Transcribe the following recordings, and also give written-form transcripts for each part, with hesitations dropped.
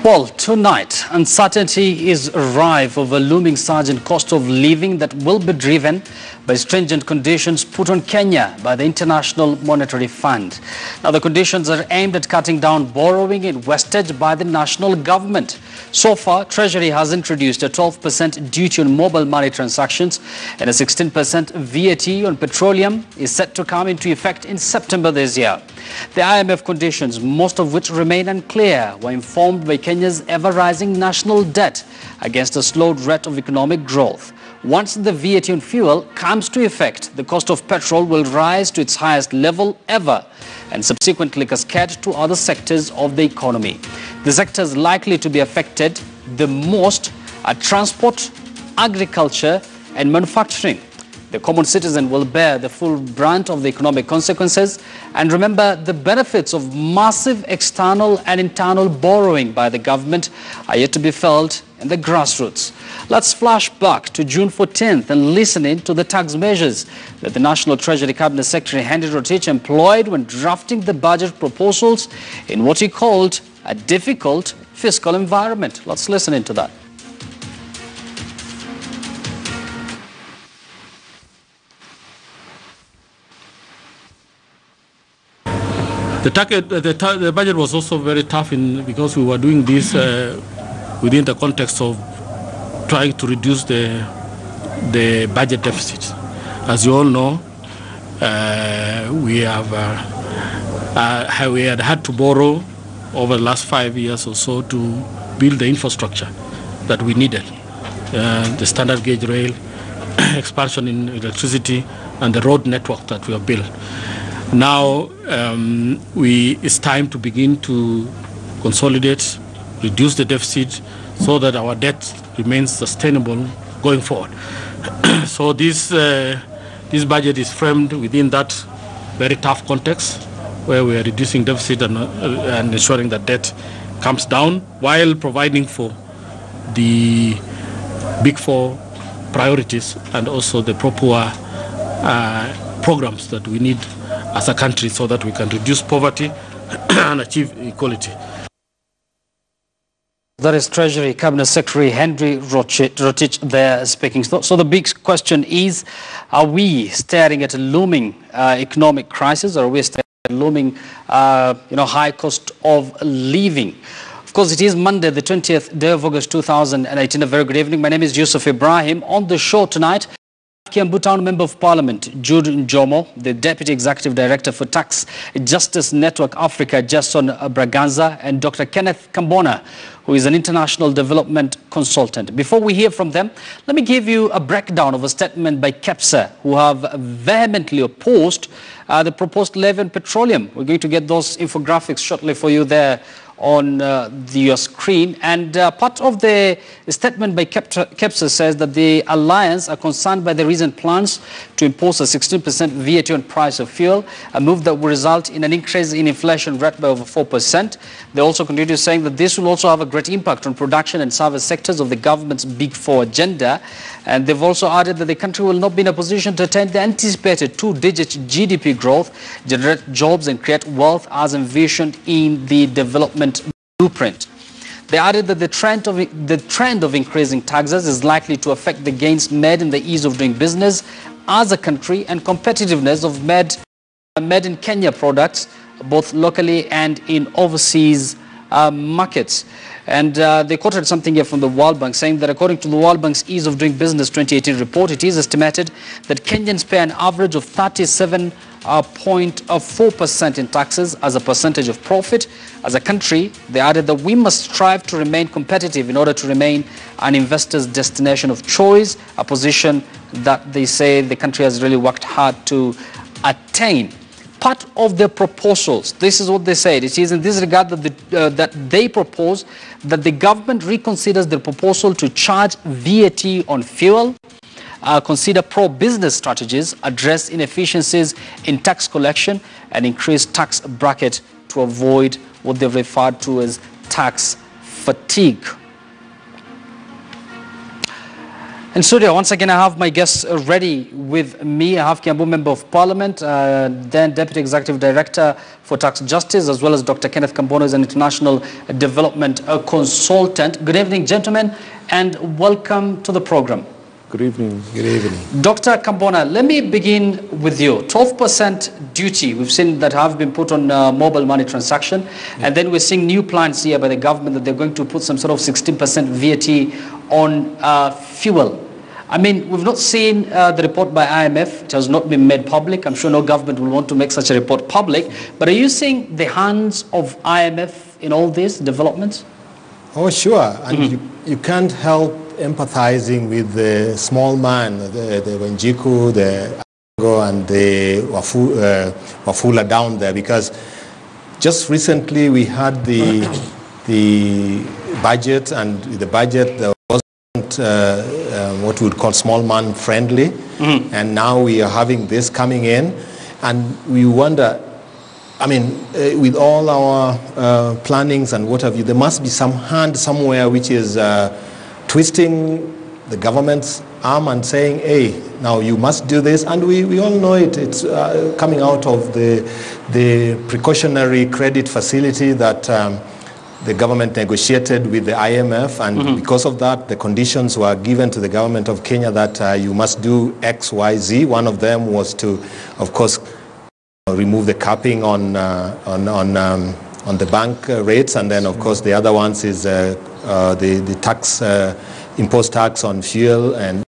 Well, tonight, uncertainty is rife over looming surge in cost of living that will be driven by stringent conditions put on Kenya by the International Monetary Fund. Now, the conditions are aimed at cutting down borrowing and wastage by the national government. So far, Treasury has introduced a 12% duty on mobile money transactions, and a 16% VAT on petroleum is set to come into effect in September this year. The IMF conditions, most of which remain unclear, were informed by Kenya's ever-rising national debt against a slowed rate of economic growth. Once the VAT on fuel comes to effect, the cost of petrol will rise to its highest level ever and subsequently cascade to other sectors of the economy. The sectors likely to be affected the most are transport, agriculture and manufacturing. The common citizen will bear the full brunt of the economic consequences. And remember, the benefits of massive external and internal borrowing by the government are yet to be felt in the grassroots. Let's flash back to June 14th and listen in to the tax measures that the National Treasury Cabinet Secretary Henry Rotich employed when drafting the budget proposals in what he called a difficult fiscal environment. Let's listen into that. The budget was also very tough because we were doing this within the context of trying to reduce the budget deficit. As you all know, we had had to borrow over the last 5 years or so to build the infrastructure that we needed. The standard gauge rail, expansion in electricity, and the road network that we have built. Now it's time to begin to consolidate, reduce the deficit so that our debt remains sustainable going forward. So this budget is framed within that very tough context where we are reducing deficit and ensuring that debt comes down while providing for the big four priorities and also the proper programs that we need as a country so that we can reduce poverty and achieve equality. That is Treasury Cabinet Secretary Henry Rotich there speaking. So the big question is, are we staring at a looming economic crisis, or are we staring at a looming high cost of living? Of course, it is Monday, the 20th day of August 2018. A very good evening. My name is Yusuf Ibrahim. On the show tonight, Kiambu Town Member of Parliament Jude Njomo, the Deputy Executive Director for Tax Justice Network Africa, Jason Braganza, and Dr. Kenneth Kambona, who is an international development consultant. Before we hear from them, let me give you a breakdown of a statement by KEPSA, who have vehemently opposed the proposed levy on petroleum. We're going to get those infographics shortly for you there on your screen. And part of the statement by KEPSA says that the alliance are concerned by the recent plans to impose a 16% VAT on price of fuel, a move that will result in an increase in inflation rate by over 4%. They also continue saying that this will also have a great impact on production and service sectors of the government's Big Four agenda. And they've also added that the country will not be in a position to attain the anticipated two-digit GDP growth, generate jobs and create wealth as envisioned in the development blueprint. They added that the trend of increasing taxes is likely to affect the gains made in the ease of doing business as a country and competitiveness of made in Kenya products, both locally and in overseas markets. And they quoted something here from the World Bank saying that according to the World Bank's Ease of Doing Business 2018 report, it is estimated that Kenyans pay an average of 37.4% in taxes as a percentage of profit. As a country, they added that we must strive to remain competitive in order to remain an investor's destination of choice, a position that they say the country has really worked hard to attain. Part of their proposals, this is what they said. It is in this regard that they propose that the government reconsiders their proposal to charge VAT on fuel, consider pro-business strategies, address inefficiencies in tax collection, and increase tax bracket to avoid what they've referred to as tax fatigue. In studio, once again, I have my guests ready with me. I have Kiambu Member of Parliament, then Deputy Executive Director for Tax Justice, as well as Dr. Kenneth Kambono, is an international development consultant. Good evening, gentlemen, and welcome to the program. Good evening. Good evening. Dr. Kambona, let me begin with you. 12% duty, we've seen that have been put on mobile money transaction. Yeah. And then we're seeing new plans here by the government that they're going to put some sort of 16% VAT on fuel. I mean, we've not seen the report by IMF. It has not been made public. I'm sure no government will want to make such a report public. But are you seeing the hands of IMF in all these developments? Oh, sure. And you can't help empathizing with the small man, the Wanjiku, the Ango, and the Wafula down there, because just recently we had the budget, and the budget there wasn't what we would call small man friendly, and now we are having this coming in, and we wonder, I mean, with all our plannings and what have you, there must be some hand somewhere which is twisting the government's arm and saying, hey, now you must do this. And we all know it. It's coming out of the precautionary credit facility that the government negotiated with the IMF. And because of that, the conditions were given to the government of Kenya that you must do X, Y, Z. One of them was to, of course, remove the capping on the bank rates. And then, of course, the other ones is the tax, imposed tax on fuel and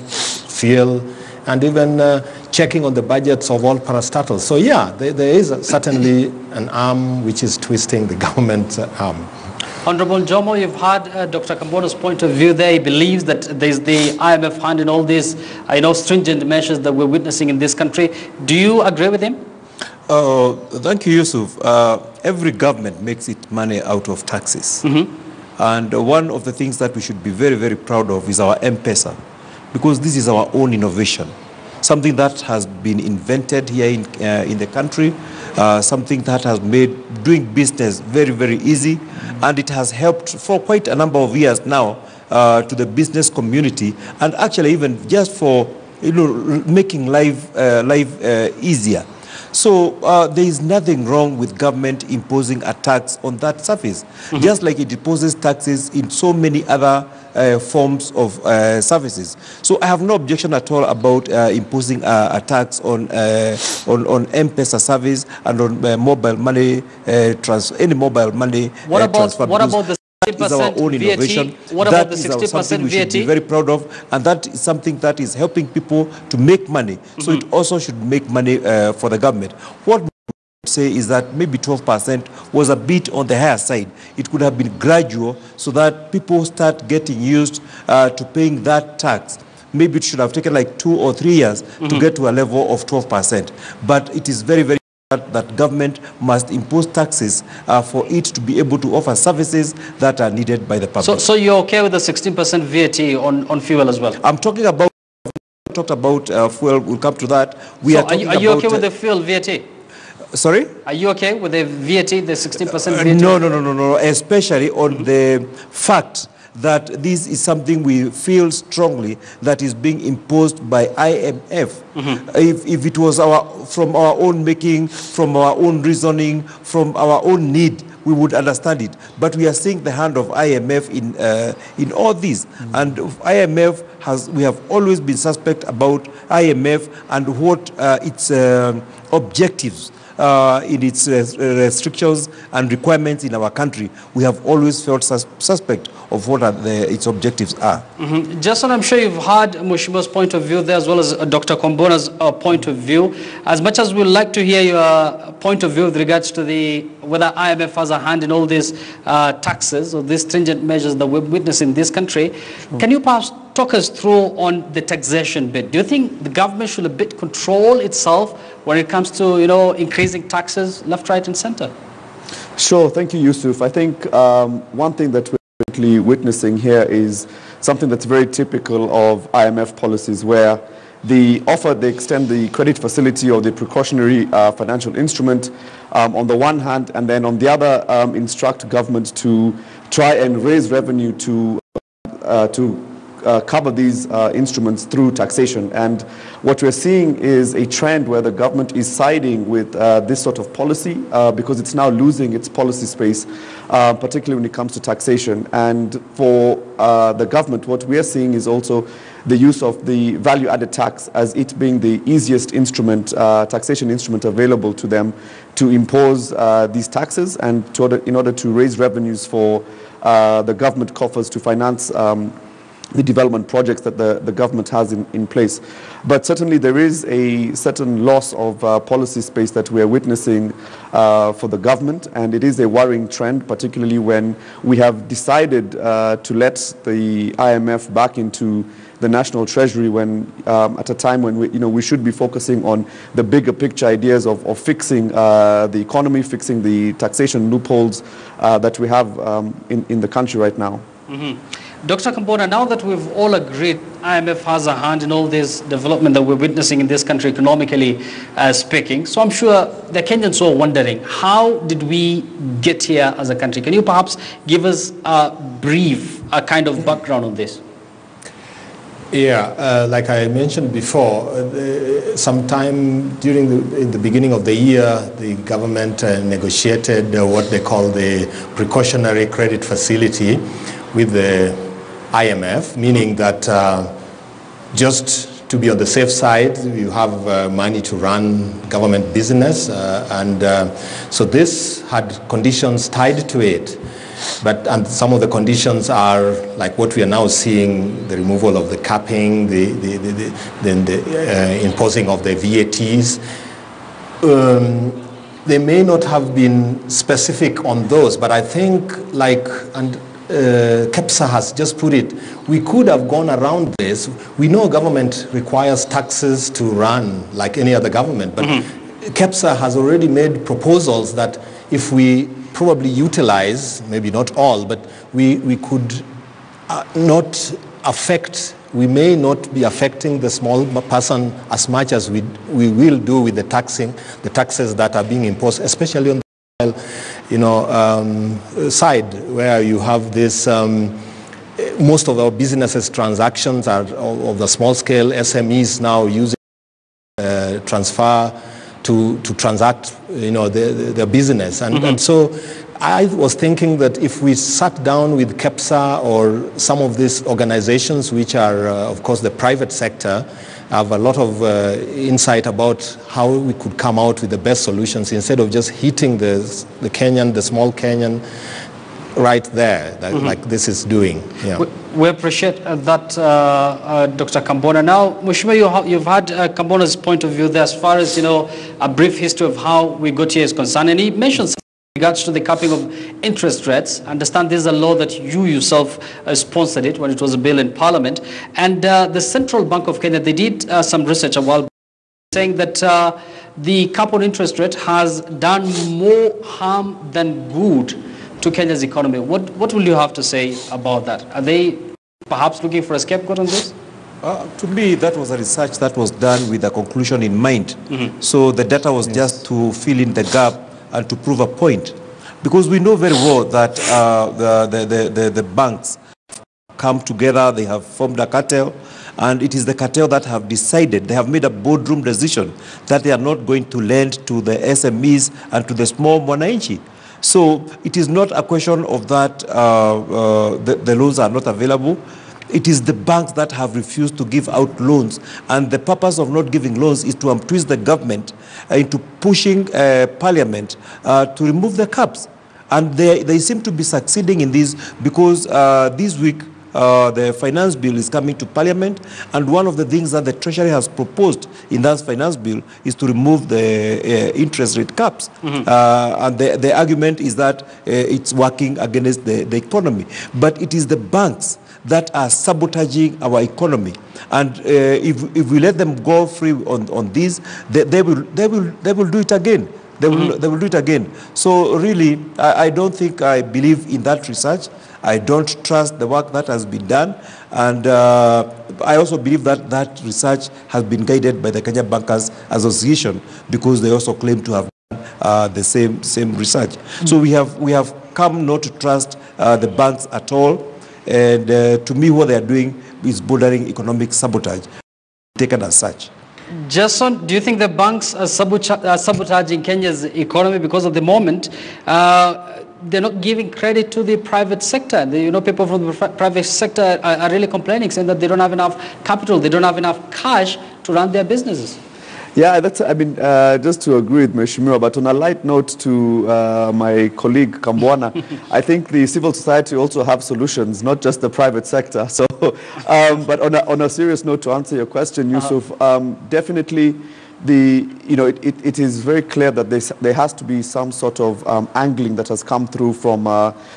fuel, and even checking on the budgets of all parastatals. So yeah, there is certainly an arm which is twisting the government's arm. Honorable Jomo, you've heard Dr. Kambono's point of view there. He believes that there's the IMF hand in all these, stringent measures that we're witnessing in this country. Do you agree with him? Thank you, Yusuf. Every government makes its money out of taxes. And one of the things that we should be very, very proud of is our M-Pesa, because this is our own innovation, something that has been invented here in the country, something that has made doing business very, very easy, and it has helped for quite a number of years now to the business community, and actually even just for making life easier. So there is nothing wrong with government imposing a tax on that service, just like it imposes taxes in so many other forms of services. So I have no objection at all about imposing a tax on M-Pesa service and on mobile money, any mobile money transfer. What about the 60% is our own innovation. VAT? What about the 60% VAT? We should be very proud of, and that is something that is helping people to make money. So it also should make money for the government. What we say is that maybe 12% was a bit on the higher side. It could have been gradual so that people start getting used to paying that tax. Maybe it should have taken like 2 or 3 years to get to a level of 12%. But it is very, very that government must impose taxes for it to be able to offer services that are needed by the public. So you're okay with the 16% VAT on fuel as well? I'm talking about, fuel, we'll come to that. Are you okay with the fuel VAT? Sorry? Are you okay with the VAT, the 16% VAT? No, especially on the fact that this is something we feel strongly that is being imposed by IMF. If it was from our own making, from our own reasoning, from our own need, we would understand it. But we are seeing the hand of IMF in all this. And IMF we have always been suspect about IMF and what its objectives in its restrictions and requirements in our country. We have always felt suspect of what its objectives are. Justin, I'm sure you've heard Mushima's point of view there, as well as Dr. Kombona's point of view. As much as we'd like to hear your point of view with regards to whether IMF has a hand in all these taxes or these stringent measures that we're witnessing in this country, can you perhaps talk us through on the taxation bit? Do you think the government should a bit control itself when it comes to, increasing taxes left, right, and center? Sure. Thank you, Yusuf. I think one thing that we're currently witnessing here is something that's very typical of IMF policies, where they extend the credit facility or the precautionary financial instrument on the one hand, and then on the other instruct government to try and raise revenue to cover these instruments through taxation. And what we're seeing is a trend where the government is siding with this sort of policy because it's now losing its policy space, particularly when it comes to taxation. And for the government, what we are seeing is also the use of the value-added tax as it being the easiest instrument, taxation instrument available to them to impose these taxes and in order to raise revenues for the government coffers to finance the development projects that the government has in place. But certainly there is a certain loss of policy space that we are witnessing for the government, and it is a worrying trend, particularly when we have decided to let the IMF back into the national treasury when at a time when we should be focusing on the bigger picture ideas of fixing the economy, fixing the taxation loopholes that we have in the country right now. Dr. Kambona, now that we've all agreed IMF has a hand in all this development that we're witnessing in this country economically speaking, so I'm sure the Kenyans are wondering, how did we get here as a country? Can you perhaps give us a brief kind of background on this? Yeah, like I mentioned before, sometime during the beginning of the year, the government negotiated what they call the precautionary credit facility with the IMF, meaning that just to be on the safe side, you have money to run government business, and so this had conditions tied to it. And some of the conditions are like what we are now seeing: the removal of the capping, then the imposing of the VATs. They may not have been specific on those, but I think KEPSA has just put it, we could have gone around this. We know government requires taxes to run like any other government, but KEPSA has already made proposals that if we probably utilize, maybe not all, but we could not affect, we may not be affecting the small person as much as we will do with the taxes that are being imposed, especially on the side where you have this, most of our businesses transactions are of the small scale SMEs now using transfer to transact their business. And so I was thinking that if we sat down with KEPSA or some of these organizations, which are of course the private sector, have a lot of insight about how we could come out with the best solutions instead of just hitting the small Kenyan right there, like this is doing. Yeah. We appreciate that, Dr. Kambona. Now, Mheshimiwa, you've had Kambona's point of view there as far as, a brief history of how we got here is concerned. And he mentions in regards to the capping of interest rates. I understand this is a law that you yourself sponsored it when it was a bill in Parliament. And the Central Bank of Kenya, they did some research a while back saying that the cap on interest rate has done more harm than good to Kenya's economy. What will you have to say about that? Are they perhaps looking for a scapegoat on this? To me, that was a research that was done with a conclusion in mind. So the data was just to fill in the gap and to prove a point. Because we know very well that the banks come together, they have formed a cartel, and it is the cartel that have decided, they have made a boardroom decision that they are not going to lend to the SMEs and to the small mwananchi. So it is not a question of that the loans are not available. It is the banks that have refused to give out loans. And the purpose of not giving loans is to twist the government into pushing Parliament to remove the caps. And they seem to be succeeding in this because this week the finance bill is coming to Parliament, and one of the things that the Treasury has proposed in that finance bill is to remove the interest rate caps. And the argument is that it's working against the economy. But it is the banks that are sabotaging our economy. And if we let them go free on this, they will do it again. They will do it again. So really, I don't think I believe in that research. I don't trust the work that has been done. And I also believe that that research has been guided by the Kenya Bankers Association, because they also claim to have done the same research. So we have come not to trust the banks at all. And to me, what they are doing is bordering economic sabotage, taken as such. Jason, do you think the banks are sabotaging Kenya's economy because at the moment they're not giving credit to the private sector? People from the private sector are really complaining, saying that they don't have enough capital, they don't have enough cash to run their businesses. Yeah, just to agree with Mheshimiwa, but on a light note to my colleague Kambwana, I think the civil society also have solutions, not just the private sector. So, but on a serious note, to answer your question, Yusuf, definitely it is very clear that there has to be some sort of angling that has come through from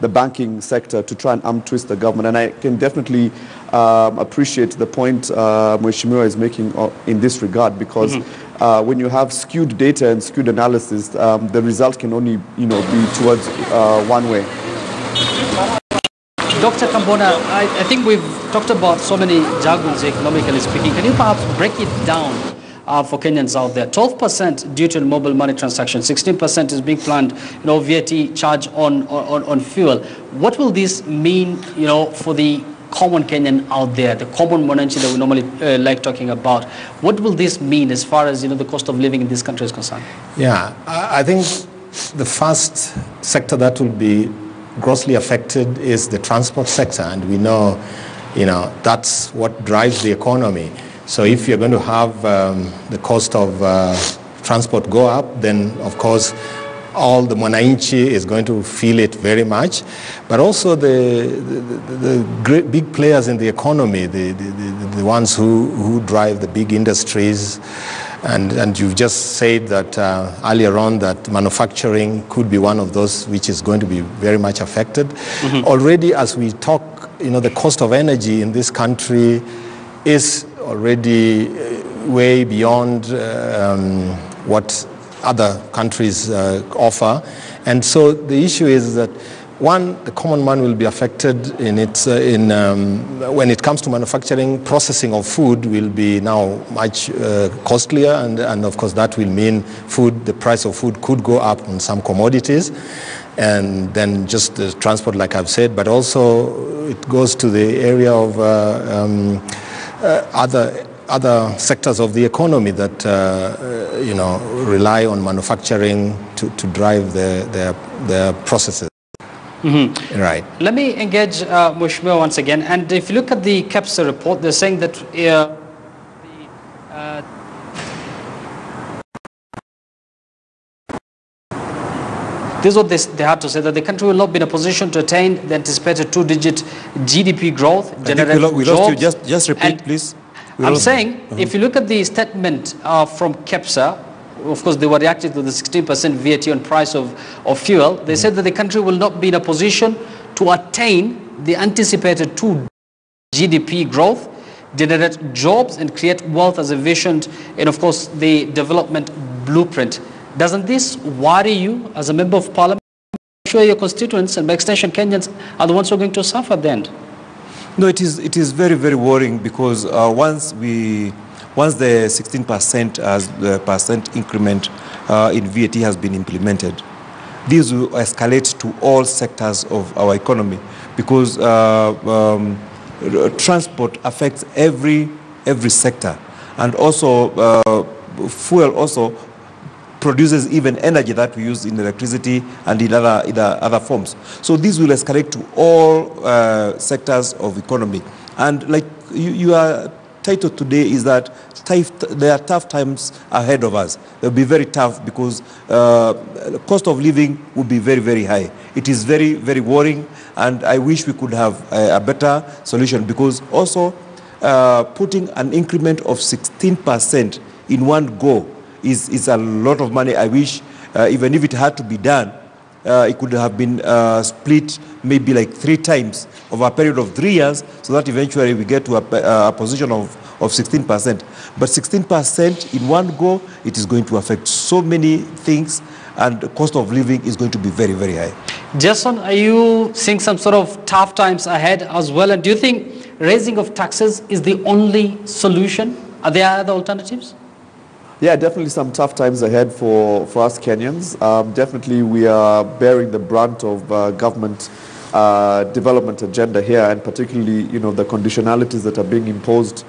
the banking sector to try and twist the government. And I can definitely appreciate the point Mheshimiwa is making in this regard, because when you have skewed data and skewed analysis, the result can only be towards one way. Dr. Kambona, I think we've talked about so many jargons economically speaking. Can you perhaps break it down for Kenyans out there? 12% due to mobile money transactions, 16% is being planned, VAT charge on fuel. What will this mean, for the common Kenyan out there, the common monarchy that we normally like talking about? What will this mean as far as, the cost of living in this country is concerned? Yeah, I think the first sector that will be grossly affected is the transport sector, and we know, that's what drives the economy. So if you're going to have the cost of transport go up, then of course all the mwananchi is going to feel it very much. But also the great big players in the economy, the ones who drive the big industries, and you've just said that earlier on that manufacturing could be one of those which is going to be very much affected. Already as we talk, the cost of energy in this country is already way beyond what other countries offer. And so the issue is that, one, the common man will be affected in its, when it comes to manufacturing. Processing of food will be now much costlier, and of course that will mean the price of food could go up on some commodities. And then just the transport, like I've said, but also it goes to the area of other sectors of the economy that rely on manufacturing to drive their processes. Right. Let me engage Mheshimiwa once again. And if you look at the KEPSA report, they're saying that this is what they have to say, that the country will not be in a position to attain the anticipated 2-digit GDP growth, generate we lost you. Just repeat, please. I'm saying, if you look at the statement from KEPSA, of course, they were reacting to the 16% VAT on price of fuel. They said that the country will not be in a position to attain the anticipated 2 GDP growth, generate jobs, and create wealth as envisioned in, of course, the development blueprint. Doesn't this worry you as a member of parliament? I'm sure your constituents and by extension Kenyans are the ones who are going to suffer at the end. No, it is very, very worrying, because once the 16% as the percent increment in VAT has been implemented, this will escalate to all sectors of our economy, because transport affects every sector, and also fuel also produces even energy that we use in electricity and in other forms. So this will escalate to all sectors of economy. And like your title today is that there are tough times ahead of us. They'll be very tough, because the cost of living will be very, very high. It is very, very worrying, and I wish we could have a better solution, because also putting an increment of 16% in one go is a lot of money. I wish, even if it had to be done, it could have been split maybe like 3 times over a period of 3 years, so that eventually we get to a position of 16%. But 16% in one go, it is going to affect so many things, and the cost of living is going to be very, very high. Jason, are you seeing some sort of tough times ahead as well? And do you think raising of taxes is the only solution? Are there other alternatives? Yeah, definitely some tough times ahead for us Kenyans. Definitely we are bearing the brunt of government development agenda here, and particularly, the conditionalities that are being imposed.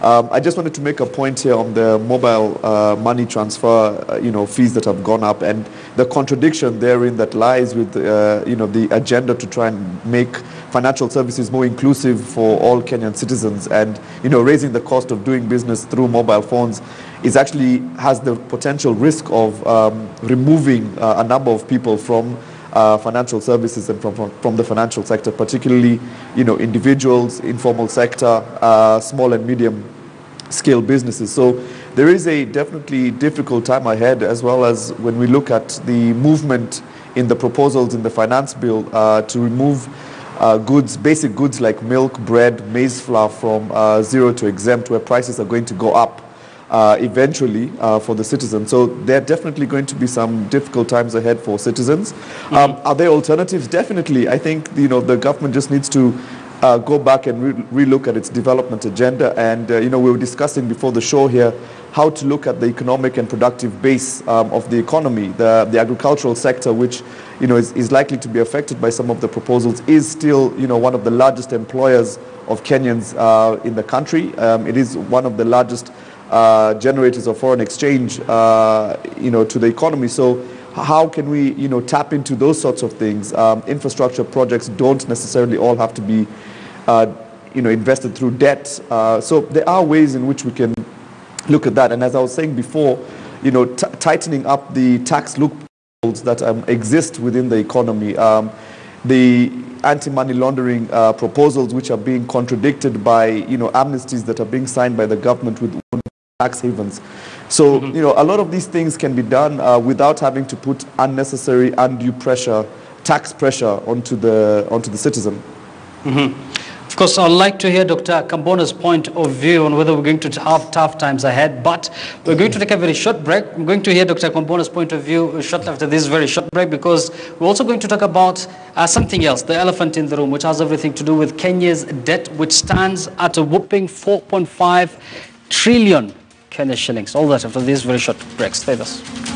I just wanted to make a point here on the mobile money transfer, fees that have gone up, and the contradiction therein that lies with, the agenda to try and make financial services more inclusive for all Kenyan citizens, and, raising the cost of doing business through mobile phones has the potential risk of removing a number of people from financial services and from the financial sector, particularly, individuals, informal sector, small and medium scale businesses. So there is a definitely difficult time ahead, as well as when we look at the movement in the proposals in the finance bill to remove basic goods like milk, bread, maize flour from zero to exempt, where prices are going to go up eventually for the citizens. So there are definitely going to be some difficult times ahead for citizens. Are there alternatives? Definitely. I think the government just needs to go back and relook at its development agenda. And we were discussing before the show here how to look at the economic and productive base of the economy. The agricultural sector, which is likely to be affected by some of the proposals, is still one of the largest employers of Kenyans in the country. It is one of the largest generators of foreign exchange, to the economy. So how can we, tap into those sorts of things? Infrastructure projects don't necessarily all have to be, invested through debt. So there are ways in which we can look at that. And as I was saying before, tightening up the tax loopholes that exist within the economy. The anti-money laundering proposals, which are being contradicted by, amnesties that are being signed by the government with tax havens. So, a lot of these things can be done without having to put unnecessary, undue pressure, tax pressure onto the citizen. Of course, I'd like to hear Dr. Kambona's point of view on whether we're going to have tough times ahead, but we're going to take a very short break. I'm going to hear Dr. Kambona's point of view shortly after this very short break, because we're also going to talk about something else, the elephant in the room, which has everything to do with Kenya's debt, which stands at a whopping 4.5 trillion Kenya shillings. All that after this very short break. Stay with us.